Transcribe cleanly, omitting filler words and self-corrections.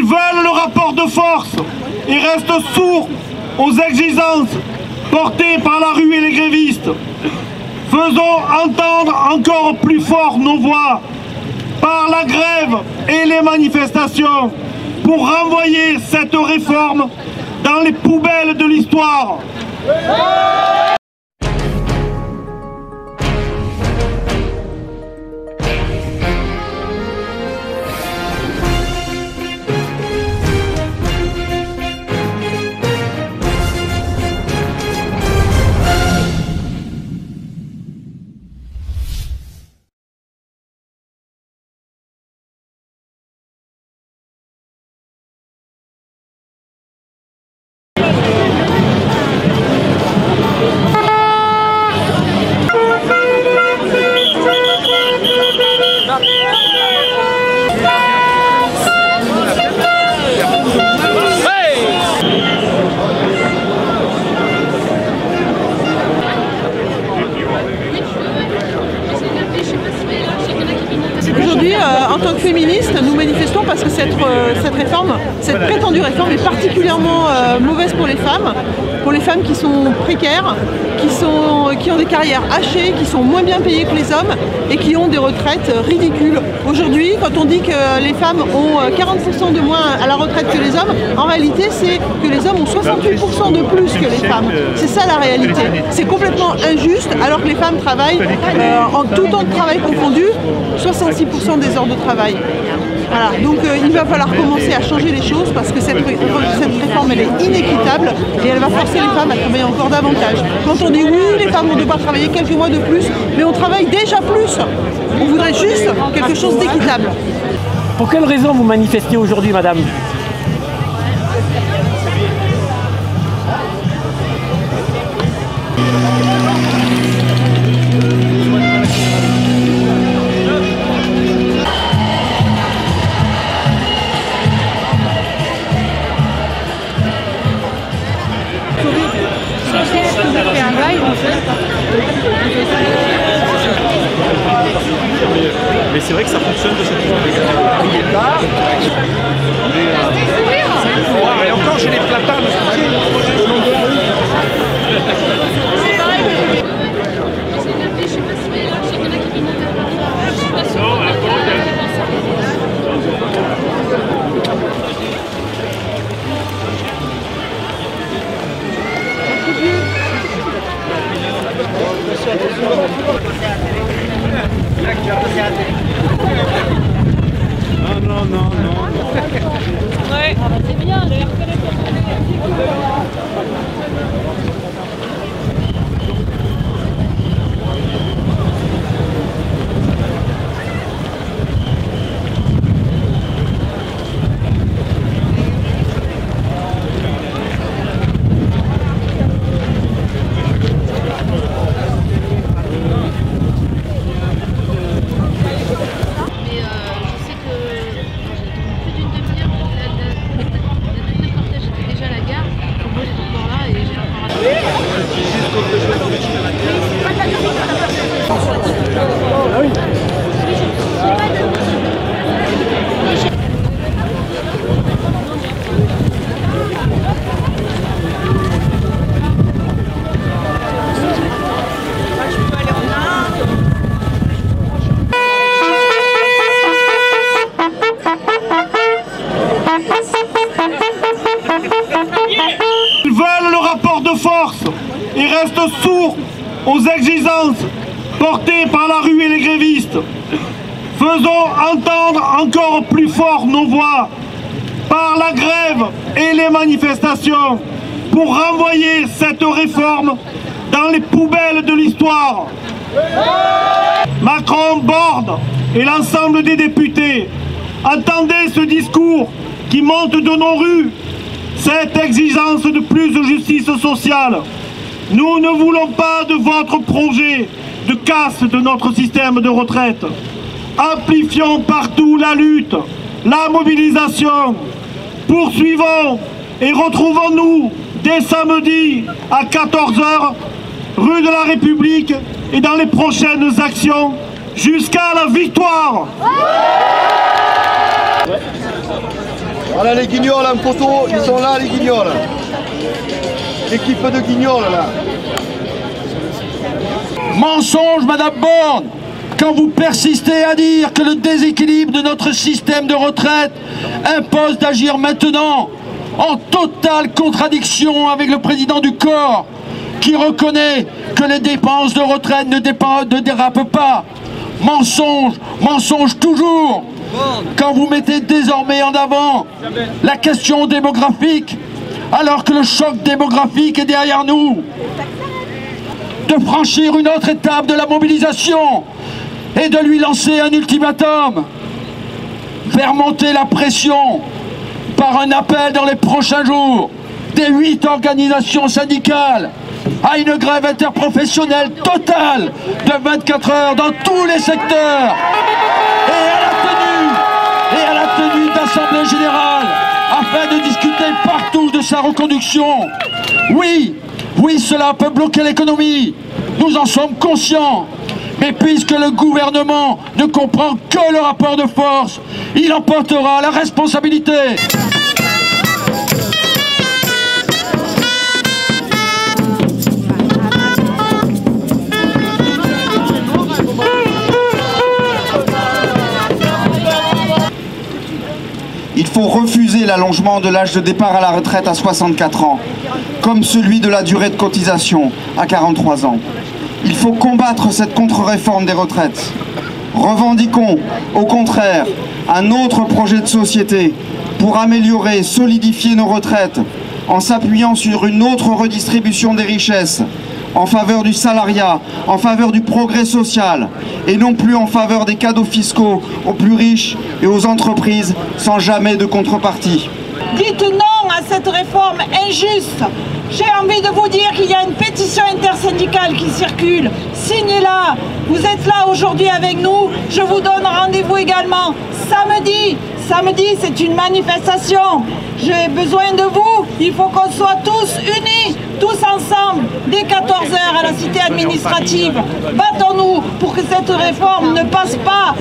veulent le rapport de force et restent sourds aux exigences portées par la rue et les grévistes. Faisons entendre encore plus fort nos voix par la grève et les manifestations pour renvoyer cette réforme dans les poubelles de l'histoire. Aujourd'hui, en tant que féministes, nous manifestons parce que cette réforme, cette prétendue réforme est particulièrement mauvaise pour les femmes qui sont précaires, qui ont des carrières hachées, qui sont moins bien payées que les hommes et qui ont des retraites ridicules. Aujourd'hui, quand on dit que les femmes ont 40% de moins à la retraite que les hommes, en réalité, c'est que les hommes ont 68% de plus que les femmes. C'est ça la réalité. C'est complètement injuste alors que les femmes travaillent en tout temps de travail confondu, 66% des heures de travail. Voilà. Donc il va falloir commencer à changer les choses parce que cette réforme elle est inéquitable et elle va forcer les femmes à travailler encore davantage. Quand on dit oui, les femmes vont devoir travailler quelques mois de plus, mais on travaille déjà plus. On voudrait juste quelque chose d'équitable. Pour quelle raison vous manifestez aujourd'hui, madame ? Mais c'est vrai que ça fonctionne de cette façon. Et encore, j'ai les platanes. Non. Ouais, c'est bien, je les reconnais pour Ils veulent le rapport de force et restent sourds aux exigences portées par la rue et les grévistes. Faisons entendre encore plus fort nos voix par la grève et les manifestations pour renvoyer cette réforme dans les poubelles de l'histoire. Macron, Borne et l'ensemble des députés, entendez ce discours qui monte de nos rues, cette exigence de plus de justice sociale. Nous ne voulons pas de votre projet de casse de notre système de retraite. Amplifions partout la lutte, la mobilisation. Poursuivons et retrouvons-nous dès samedi à 14 h, rue de la République et dans les prochaines actions jusqu'à la victoire. Voilà les guignols en photo, ils sont là les guignols. L'équipe de guignols là. Mensonge, Madame Borne, quand vous persistez à dire que le déséquilibre de notre système de retraite impose d'agir maintenant, en totale contradiction avec le président du corps, qui reconnaît que les dépenses de retraite ne dérapent pas. Mensonge, mensonge toujours, quand vous mettez désormais en avant la question démographique, alors que le choc démographique est derrière nous. De franchir une autre étape de la mobilisation et de lui lancer un ultimatum. Faire monter la pression par un appel dans les prochains jours des 8 organisations syndicales à une grève interprofessionnelle totale de 24 heures dans tous les secteurs et à la tenue d'assemblée générale afin de discuter partout de sa reconduction. Oui, cela peut bloquer l'économie, nous en sommes conscients, mais puisque le gouvernement ne comprend que le rapport de force, il en portera la responsabilité. Il faut refuser l'allongement de l'âge de départ à la retraite à 64 ans, comme celui de la durée de cotisation à 43 ans. Il faut combattre cette contre-réforme des retraites. Revendiquons, au contraire, un autre projet de société pour améliorer et solidifier nos retraites en s'appuyant sur une autre redistribution des richesses, en faveur du salariat, en faveur du progrès social, et non plus en faveur des cadeaux fiscaux aux plus riches et aux entreprises sans jamais de contrepartie. Dites non à cette réforme injuste. J'ai envie de vous dire qu'il y a une pétition intersyndicale qui circule. Signez-la. Vous êtes là aujourd'hui avec nous. Je vous donne rendez-vous également samedi. Samedi, c'est une manifestation. J'ai besoin de vous. Il faut qu'on soit tous unis, tous ensemble, dès 14 h à la cité administrative. Battons-nous pour que cette réforme ne passe pas.